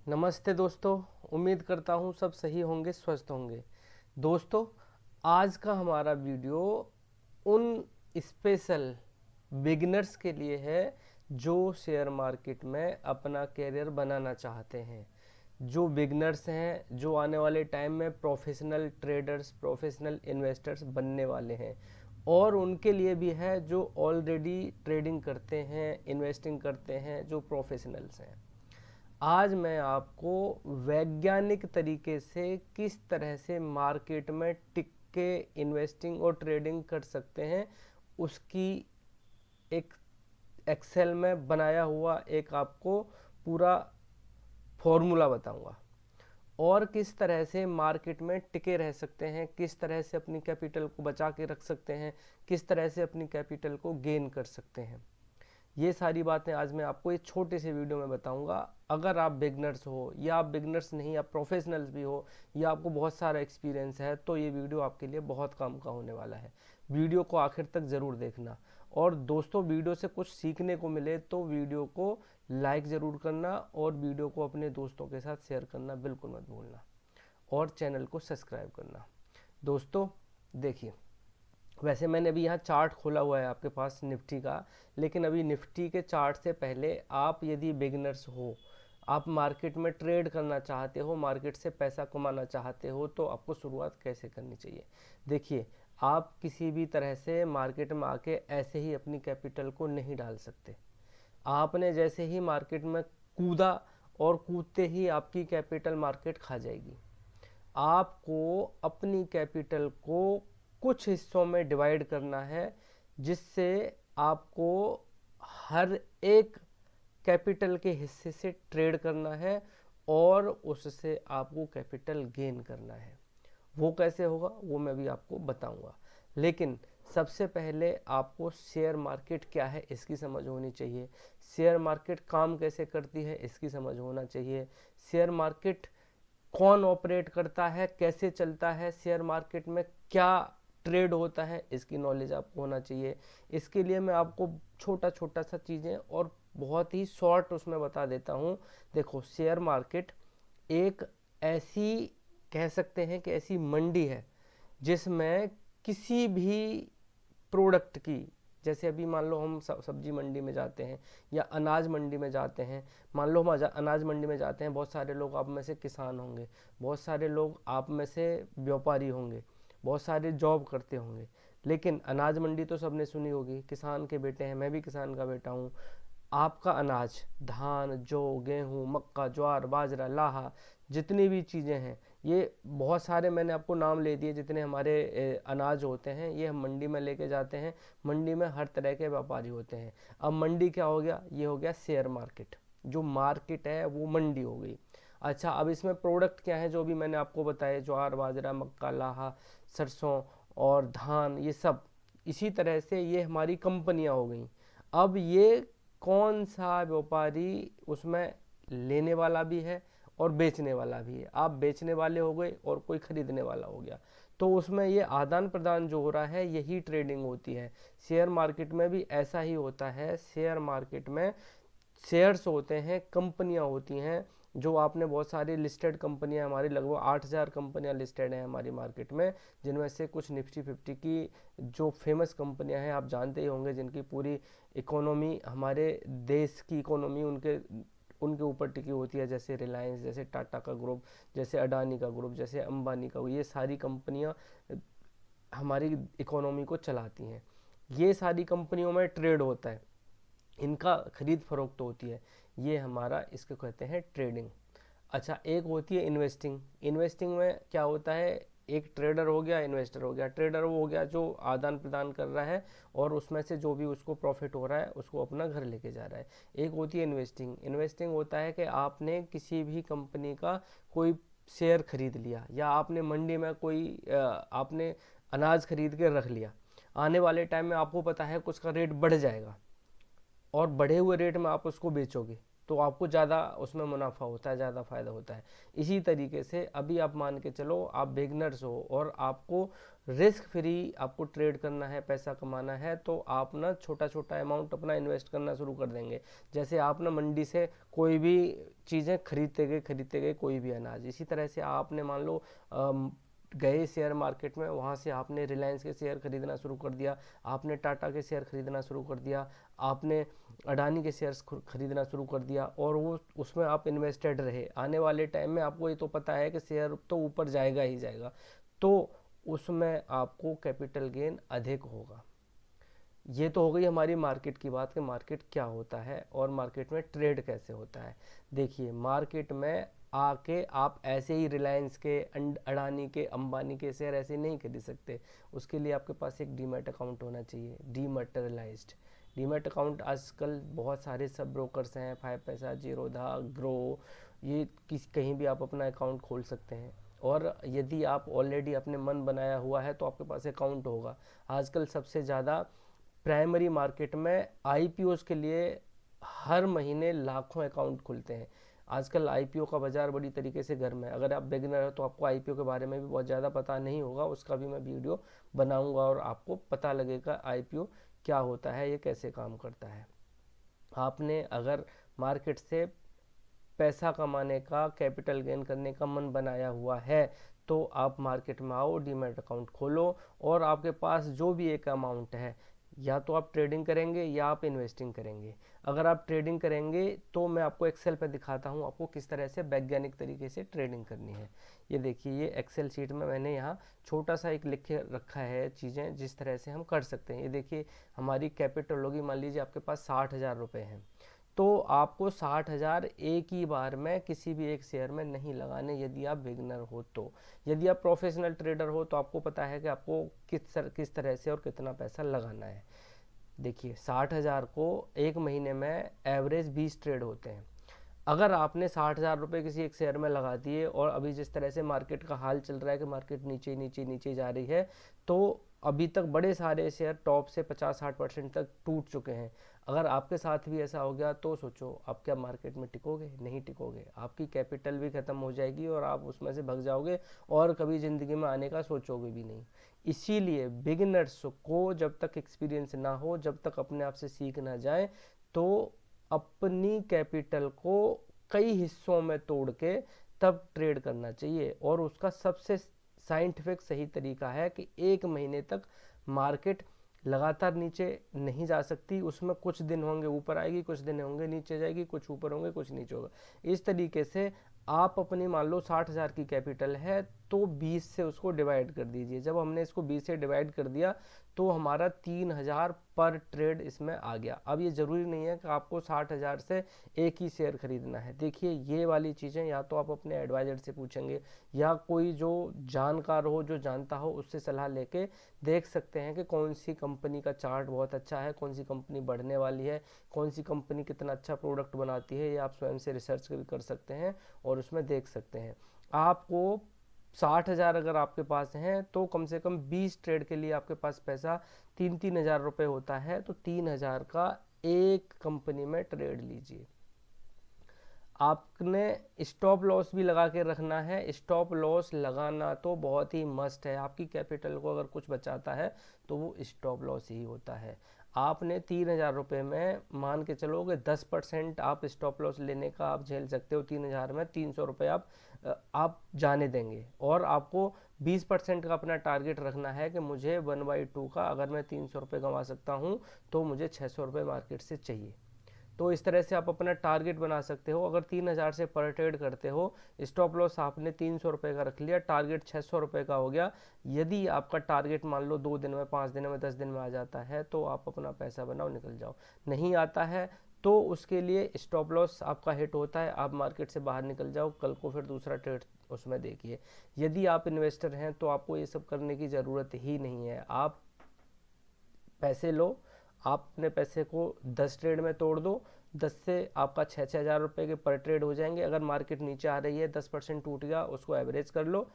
नमस्ते दोस्तों। उम्मीद करता हूँ सब सही होंगे, स्वस्थ होंगे। दोस्तों, आज का हमारा वीडियो उन स्पेशल बिगिनर्स के लिए है जो शेयर मार्केट में अपना कैरियर बनाना चाहते हैं। जो बिगिनर्स हैं, जो आने वाले टाइम में प्रोफेशनल ट्रेडर्स, प्रोफेशनल इन्वेस्टर्स बनने वाले हैं। और उनके लिए भी है जो ऑलरेडी ट्रेडिंग करते हैं, इन्वेस्टिंग करते हैं, जो प्रोफेशनल्स हैं। आज मैं आपको वैज्ञानिक तरीके से किस तरह से मार्केट में टिक के इन्वेस्टिंग और ट्रेडिंग कर सकते हैं, उसकी एक एक्सेल में बनाया हुआ एक आपको पूरा फॉर्मूला बताऊंगा। और किस तरह से मार्केट में टिके रह सकते हैं, किस तरह से अपनी कैपिटल को बचा के रख सकते हैं, किस तरह से अपनी कैपिटल को गेन कर सकते हैं। ये सारी बातें आज मैं आपको एक छोटे से वीडियो में बताऊंगा। अगर आप बिगनर्स हो या आप बिगनर्स नहीं, आप प्रोफेशनल्स भी हो या आपको बहुत सारा एक्सपीरियंस है, तो ये वीडियो आपके लिए बहुत काम का होने वाला है। वीडियो को आखिर तक ज़रूर देखना। और दोस्तों, वीडियो से कुछ सीखने को मिले तो वीडियो को लाइक ज़रूर करना और वीडियो को अपने दोस्तों के साथ शेयर करना बिल्कुल मत भूलना, और चैनल को सब्सक्राइब करना। दोस्तों देखिए, वैसे मैंने अभी यहाँ चार्ट खोला हुआ है आपके पास निफ्टी का, लेकिन अभी निफ्टी के चार्ट से पहले आप यदि बिगिनर्स हो, आप मार्केट में ट्रेड करना चाहते हो, मार्केट से पैसा कमाना चाहते हो, तो आपको शुरुआत कैसे करनी चाहिए। देखिए, आप किसी भी तरह से मार्केट में आके ऐसे ही अपनी कैपिटल को नहीं डाल सकते। आपने जैसे ही मार्केट में कूदा और कूदते ही आपकी कैपिटल मार्केट खा जाएगी। आपको अपनी कैपिटल को कुछ हिस्सों में डिवाइड करना है, जिससे आपको हर एक कैपिटल के हिस्से से ट्रेड करना है और उससे आपको कैपिटल गेन करना है। वो कैसे होगा वो मैं भी आपको बताऊंगा। लेकिन सबसे पहले आपको शेयर मार्केट क्या है इसकी समझ होनी चाहिए। शेयर मार्केट काम कैसे करती है इसकी समझ होना चाहिए। शेयर मार्केट कौन ऑपरेट करता है, कैसे चलता है, शेयर मार्केट में क्या ट्रेड होता है, इसकी नॉलेज आपको होना चाहिए। इसके लिए मैं आपको छोटा छोटा सा चीज़ें और बहुत ही शॉर्ट उसमें बता देता हूँ। देखो, शेयर मार्केट एक ऐसी, कह सकते हैं कि ऐसी मंडी है जिसमें किसी भी प्रोडक्ट की, जैसे अभी मान लो हम सब्जी मंडी में जाते हैं या अनाज मंडी में जाते हैं। मान लो हम अनाज मंडी में जाते हैं, बहुत सारे लोग आप में से किसान होंगे, बहुत सारे लोग आप में से व्यापारी होंगे, बहुत सारे जॉब करते होंगे। लेकिन अनाज मंडी तो सबने सुनी होगी, किसान के बेटे हैं, मैं भी किसान का बेटा हूँ। आपका अनाज, धान, जौ, गेहूँ, मक्का, ज्वार, बाजरा, लाहा, जितनी भी चीज़ें हैं, ये बहुत सारे मैंने आपको नाम ले दिए जितने हमारे अनाज होते हैं, ये हम मंडी में लेके जाते हैं। मंडी में हर तरह के व्यापारी होते हैं। अब मंडी क्या हो गया, ये हो गया शेयर मार्केट। जो मार्केट है वो मंडी हो गई। अच्छा, अब इसमें प्रोडक्ट क्या है जो भी मैंने आपको बताए, ज्वार, बाजरा, मक्का, लाहा, सरसों और धान, ये सब इसी तरह से ये हमारी कंपनियां हो गई। अब ये कौन सा व्यापारी उसमें लेने वाला भी है और बेचने वाला भी है। आप बेचने वाले हो गए और कोई खरीदने वाला हो गया, तो उसमें ये आदान प्रदान जो हो रहा है, यही ट्रेडिंग होती है। शेयर मार्केट में भी ऐसा ही होता है। शेयर मार्केट में शेयर्स होते हैं, कंपनियां होती हैं। जो आपने बहुत सारी लिस्टेड कंपनियां, हमारी लगभग 8,000 कंपनियां लिस्टेड हैं हमारी मार्केट में, जिनमें से कुछ निफ्टी 50 की जो फेमस कंपनियां हैं आप जानते ही होंगे, जिनकी पूरी इकोनॉमी, हमारे देश की इकोनॉमी उनके उनके ऊपर टिकी होती है। जैसे रिलायंस, जैसे टाटा का ग्रुप, जैसे अडानी का ग्रुप, जैसे अंबानी का, ये सारी कंपनियां हमारी इकोनॉमी को चलाती हैं। ये सारी कंपनियों में ट्रेड होता है, इनका खरीद फरोख्त होती है। ये हमारा, इसको कहते हैं ट्रेडिंग। अच्छा, एक होती है इन्वेस्टिंग। इन्वेस्टिंग में क्या होता है, एक ट्रेडर हो गया, इन्वेस्टर हो गया। ट्रेडर वो हो गया जो आदान प्रदान कर रहा है और उसमें से जो भी उसको प्रॉफिट हो रहा है उसको अपना घर लेके जा रहा है। एक होती है इन्वेस्टिंग। इन्वेस्टिंग होता है कि आपने किसी भी कंपनी का कोई शेयर खरीद लिया, या आपने मंडी में कोई आपने अनाज खरीद के रख लिया। आने वाले टाइम में आपको पता है कि उसका रेट बढ़ जाएगा और बढ़े हुए रेट में आप उसको बेचोगे। तो आपको ज़्यादा उसमें मुनाफा होता है, ज़्यादा फायदा होता है। इसी तरीके से अभी आप मान के चलो आप बिगनर्स हो और आपको रिस्क फ्री आपको ट्रेड करना है, पैसा कमाना है, तो आप ना छोटा छोटा अमाउंट अपना इन्वेस्ट करना शुरू कर देंगे। जैसे आप ना मंडी से कोई भी चीज़ें खरीदते गए कोई भी अनाज, इसी तरह से आपने मान लो गए शेयर मार्केट में, वहाँ से आपने रिलायंस के शेयर खरीदना शुरू कर दिया, आपने टाटा के शेयर खरीदना शुरू कर दिया, आपने अडानी के शेयर्स खरीदना शुरू कर दिया, और वो उसमें आप इन्वेस्टेड रहे। आने वाले टाइम में आपको ये तो पता है कि शेयर तो ऊपर जाएगा ही जाएगा, तो उसमें आपको कैपिटल गेन अधिक होगा। ये तो हो गई हमारी मार्केट की बात कि मार्केट क्या होता है और मार्केट में ट्रेड कैसे होता है। देखिए, मार्केट में आके आप ऐसे ही रिलायंस के, अडानी के, अंबानी के शेयर ऐसे नहीं खरीद सकते। उसके लिए आपके पास एक डीमैट अकाउंट होना चाहिए, डीमैटेरियलाइज्ड। डीमैट अकाउंट आजकल बहुत सारे सब ब्रोकर्स हैं, 5पैसा, जीरोधा, ग्रो, ये कहीं भी आप अपना अकाउंट खोल सकते हैं। और यदि आप ऑलरेडी अपने मन बनाया हुआ है तो आपके पास अकाउंट होगा। आजकल सबसे ज़्यादा प्राइमरी मार्केट में आईपीओज के लिए हर महीने लाखों अकाउंट खुलते हैं। आजकल आईपीओ का बाजार बड़ी तरीके से गर्म है। अगर आप बिगिनर हो तो आपको आईपीओ के बारे में भी बहुत ज़्यादा पता नहीं होगा, उसका भी मैं वीडियो बनाऊंगा और आपको पता लगेगा आईपीओ क्या होता है, ये कैसे काम करता है। आपने अगर मार्केट से पैसा कमाने का, कैपिटल गेन करने का मन बनाया हुआ है तो आप मार्केट में आओ, डीमैट अकाउंट खोलो, और आपके पास जो भी एक अमाउंट है, या तो आप ट्रेडिंग करेंगे या आप इन्वेस्टिंग करेंगे। अगर आप ट्रेडिंग करेंगे तो मैं आपको एक्सेल पे दिखाता हूँ आपको किस तरह से वैज्ञानिक तरीके से ट्रेडिंग करनी है। ये देखिए, ये एक्सेल शीट में मैंने यहाँ छोटा सा एक लिख के रखा है चीज़ें जिस तरह से हम कर सकते हैं। ये देखिए, हमारी कैपिटल होगी, मान लीजिए आपके पास 60,000 रुपये हैं, तो आपको 60,000 एक ही बार में किसी भी एक शेयर में नहीं लगाने, यदि आप बिगनर हो तो। यदि आप प्रोफेशनल ट्रेडर हो तो आपको पता है कि आपको किस तरह से और कितना पैसा लगाना है। देखिए, 60,000 को एक महीने में एवरेज 20 ट्रेड होते हैं। अगर आपने 60,000 रुपये किसी एक शेयर में लगा दिए और अभी जिस तरह से मार्केट का हाल चल रहा है कि मार्केट नीचे नीचे नीचे जा रही है, तो अभी तक बड़े सारे शेयर टॉप से 50-60% तक टूट चुके हैं। अगर आपके साथ भी ऐसा हो गया तो सोचो, आप क्या मार्केट में टिकोगे? नहीं टिकोगे। आपकी कैपिटल भी ख़त्म हो जाएगी और आप उसमें से भाग जाओगे और कभी ज़िंदगी में आने का सोचोगे भी नहीं। इसीलिए बिगिनर्स को जब तक एक्सपीरियंस ना हो, जब तक अपने आप से सीख ना जाए, तो अपनी कैपिटल को कई हिस्सों में तोड़ के तब ट्रेड करना चाहिए। और उसका सबसे साइंटिफिक सही तरीका है कि एक महीने तक मार्केट लगातार नीचे नहीं जा सकती, उसमें कुछ दिन होंगे ऊपर आएगी, कुछ दिन होंगे नीचे जाएगी, कुछ ऊपर होंगे, कुछ नीचे होगा। इस तरीके से आप अपनी मान लो 60,000 की कैपिटल है तो 20 से उसको डिवाइड कर दीजिए। जब हमने इसको 20 से डिवाइड कर दिया तो हमारा 3,000 पर ट्रेड इसमें आ गया। अब ये ज़रूरी नहीं है कि आपको 60,000 से एक ही शेयर खरीदना है। देखिए, ये वाली चीज़ें या तो आप अपने एडवाइज़र से पूछेंगे या कोई जो जानकार हो, जो जानता हो, उससे सलाह लेके देख सकते हैं कि कौन सी कंपनी का चार्ट बहुत अच्छा है, कौन सी कंपनी बढ़ने वाली है, कौन सी कंपनी कितना अच्छा प्रोडक्ट बनाती है। ये आप स्वयं से रिसर्च भी कर सकते हैं और उसमें देख सकते हैं। आपको 60,000 अगर आपके पास हैं तो कम से कम 20 ट्रेड के लिए आपके पास पैसा 3-3 हज़ार रुपये होता है, तो 3,000 का एक कंपनी में ट्रेड लीजिए। आपने स्टॉप लॉस भी लगा के रखना है। स्टॉप लॉस लगाना तो बहुत ही मस्ट है। आपकी कैपिटल को अगर कुछ बचाता है तो वो स्टॉप लॉस ही होता है। आपने 3,000 रुपये में मान के चलोगे 10% आप स्टॉप लॉस लेने का आप झेल सकते हो। 3,000 में 300 रुपये आप जाने देंगे, और आपको 20% का अपना टारगेट रखना है कि मुझे 1/2 का, अगर मैं 300 रुपये कमा सकता हूँ तो मुझे 600 रुपये मार्केट से चाहिए। तो इस तरह से आप अपना टारगेट बना सकते हो। अगर 3,000 से पर ट्रेड करते हो, स्टॉप लॉस आपने 300 रुपये का रख लिया, टारगेट 600 रुपये का हो गया। यदि आपका टारगेट मान लो 2 दिन में, 5 दिन में, 10 दिन में आ जाता है तो आप अपना पैसा बनाओ, निकल जाओ। नहीं आता है तो उसके लिए स्टॉप लॉस आपका हिट होता है, आप मार्केट से बाहर निकल जाओ, कल को फिर दूसरा ट्रेड उसमें देखिए। यदि आप इन्वेस्टर हैं तो आपको ये सब करने की ज़रूरत ही नहीं है। आप पैसे लो, आप अपने पैसे को 10 ट्रेड में तोड़ दो, 10 से आपका 6-6 हज़ार रुपये के पर ट्रेड हो जाएंगे। अगर मार्केट नीचे आ रही है, 10% टूट गया, उसको एवरेज कर लो।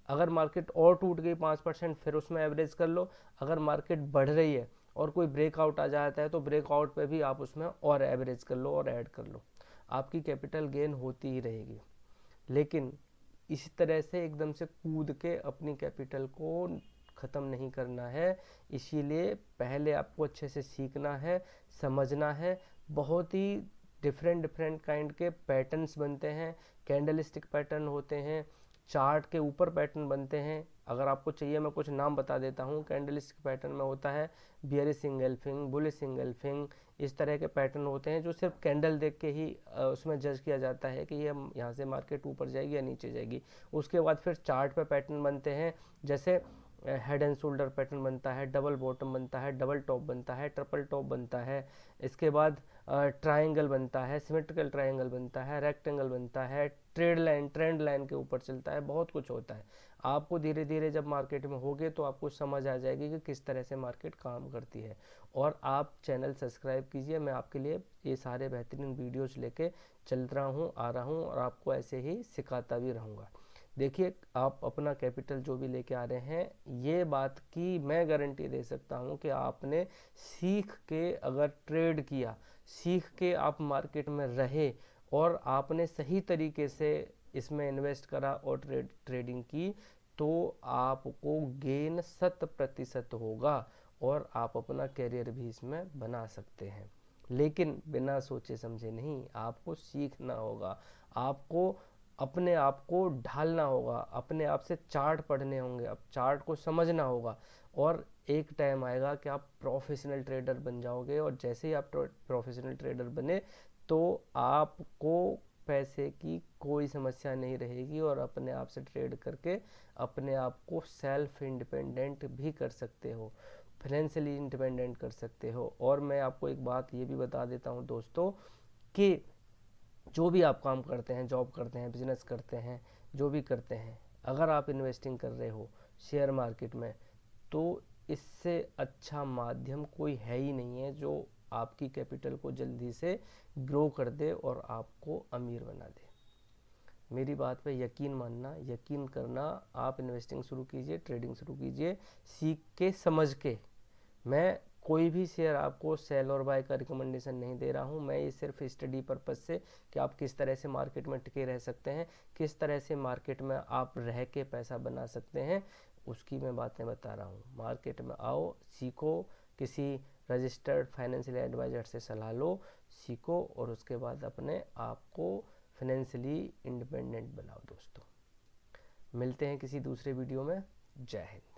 अगर मार्केट और टूट गई 5%, फिर उसमें एवरेज कर लो। अगर मार्केट बढ़ रही है और कोई ब्रेकआउट आ जाता है तो ब्रेकआउट पे भी आप उसमें और एवरेज कर लो और ऐड कर लो। आपकी कैपिटल गेन होती ही रहेगी। लेकिन इस तरह से एकदम से कूद के अपनी कैपिटल को ख़त्म नहीं करना है। इसीलिए पहले आपको अच्छे से सीखना है, समझना है। बहुत ही डिफरेंट डिफरेंट काइंड के पैटर्न्स बनते हैं, कैंडलस्टिक पैटर्न होते हैं, चार्ट के ऊपर पैटर्न बनते हैं। अगर आपको चाहिए मैं कुछ नाम बता देता हूँ। कैंडलस्टिक पैटर्न में होता है बियरिश इंगल्फिंग, बुलिश इंगल्फिंग, इस तरह के पैटर्न होते हैं जो सिर्फ कैंडल देख के ही उसमें जज किया जाता है कि ये यहाँ से मार्केट ऊपर जाएगी या नीचे जाएगी। उसके बाद फिर चार्ट पे पैटर्न बनते हैं, जैसे हेड एंड शोल्डर पैटर्न बनता है, डबल बॉटम बनता है, डबल टॉप बनता है, ट्रिपल टॉप बनता है। इसके बाद ट्रायंगल बनता है, सिमेट्रिकल ट्रायंगल बनता है, रेक्टेंगल बनता है, ट्रेंड लाइन के ऊपर चलता है, बहुत कुछ होता है। आपको धीरे धीरे जब मार्केट में होगे तो आपको समझ आ जाएगी कि किस तरह से मार्केट काम करती है। और आप चैनल सब्सक्राइब कीजिए, मैं आपके लिए ये सारे बेहतरीन वीडियोस लेके चल रहा हूँ, आ रहा हूँ और आपको ऐसे ही सिखाता भी रहूँगा। देखिए, आप अपना कैपिटल जो भी लेके आ रहे हैं, ये बात की मैं गारंटी दे सकता हूँ कि आपने सीख के अगर ट्रेड किया, सीख के आप मार्केट में रहे और आपने सही तरीके से इसमें इन्वेस्ट करा और ट्रेडिंग की, तो आपको गेन 100% होगा और आप अपना करियर भी इसमें बना सकते हैं। लेकिन बिना सोचे समझे नहीं, आपको सीखना होगा, आपको अपने आप को ढालना होगा, अपने आप से चार्ट पढ़ने होंगे, अब चार्ट को समझना होगा और एक टाइम आएगा कि आप प्रोफेशनल ट्रेडर बन जाओगे। और जैसे ही आप प्रोफेशनल ट्रेडर बने तो आपको पैसे की कोई समस्या नहीं रहेगी और अपने आप से ट्रेड करके अपने आप को सेल्फ इंडिपेंडेंट भी कर सकते हो, फाइनेंशियली इंडिपेंडेंट कर सकते हो। और मैं आपको एक बात ये भी बता देता हूँ दोस्तों कि जो भी आप काम करते हैं, जॉब करते हैं, बिजनेस करते हैं, जो भी करते हैं, अगर आप इन्वेस्टिंग कर रहे हो शेयर मार्केट में, तो इससे अच्छा माध्यम कोई है ही नहीं है जो आपकी कैपिटल को जल्दी से ग्रो कर दे और आपको अमीर बना दे। मेरी बात पे यकीन मानना, यकीन करना। आप इन्वेस्टिंग शुरू कीजिए, ट्रेडिंग शुरू कीजिए, सीख के समझ के। मैं कोई भी शेयर आपको सेल और बाय का रिकमेंडेशन नहीं दे रहा हूँ। मैं ये सिर्फ स्टडी पर्पस से कि आप किस तरह से मार्केट में टिके रह सकते हैं, किस तरह से मार्केट में आप रह के पैसा बना सकते हैं, उसकी मैं बातें बता रहा हूँ। मार्केट में आओ, सीखो, किसी रजिस्टर्ड फाइनेंशियल एडवाइजर से सलाह लो, सीखो और उसके बाद अपने आप को फाइनेंशियली इंडिपेंडेंट बनाओ दोस्तों। मिलते हैं किसी दूसरे वीडियो में। जय हिंद।